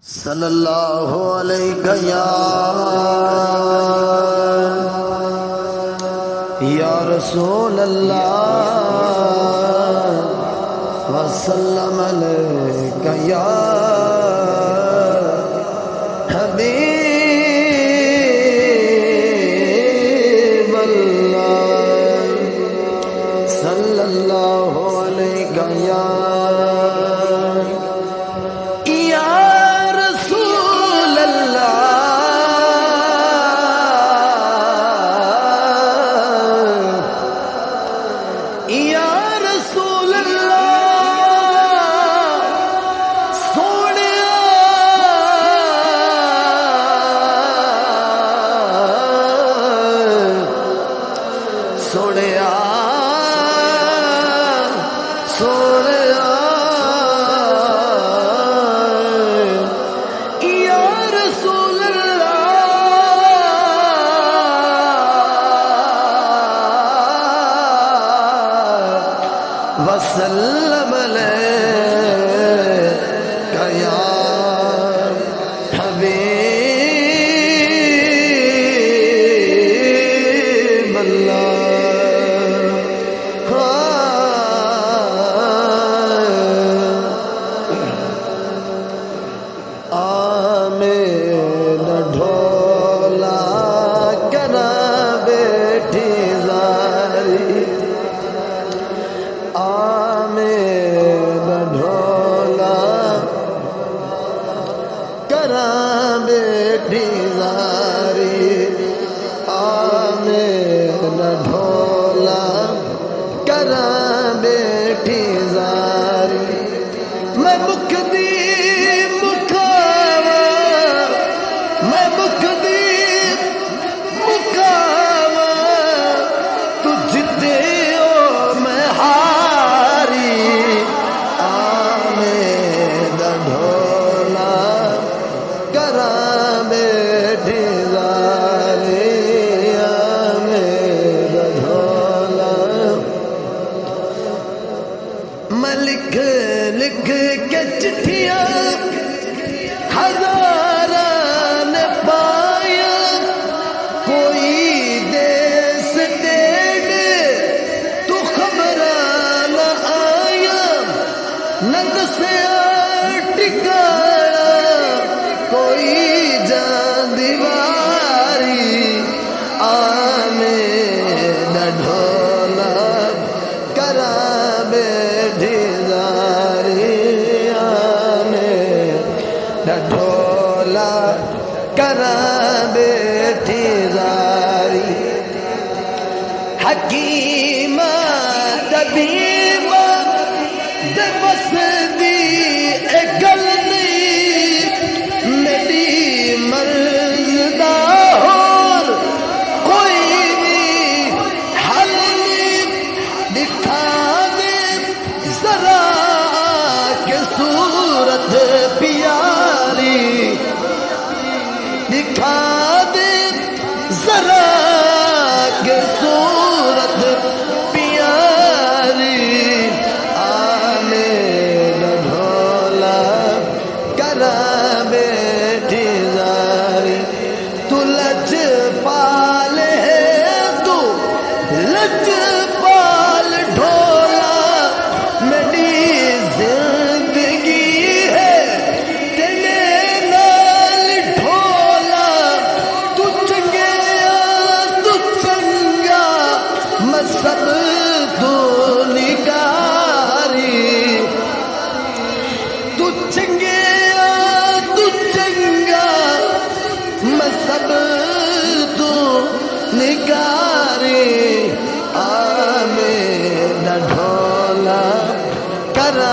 सल्लल्लाहु अलैहि या रसूल अल्लाह वसल्लम अलैका या हबीब अल्लाह सल्लल्लाहु अलैहि या सोनिया सोनिया या रसूल अल्लाह वसल्लम अलैका या हबीब अल्लाह बेटी जारी आमे न ढोला करा बेटी जारी मैं मुख दी मुखावा मैं मुख दी मुखावा तू जिते हो मैं हारी आमे न ढोला करा बेटी जारी मेरा ढोला मैं लिख लिख के चिट्ठियां हजारा ने पाया कोई देश डेढ़ तू खबर न आया नंद से टिकाया कोई जान दीवारी आमे न ढोला करा बेटी जारी आमे न ढोला करा बेटी जारी हकीमा तबीबा दे बस दी एक गल मर्दा और कोई भी हल दिखा दे जरा के सूरत प्यारी दिखा दे जरा के सूरत प्यारी आने न ढोला करा बेटी जारी तू लज पाल है तू लज पाल ढोला मेरी जिंदगी है तेरे नाल ढोला तू चंगा मैं सब तू निगारी तू चंगा मैं सब तू निगारी आमे न ढोला करा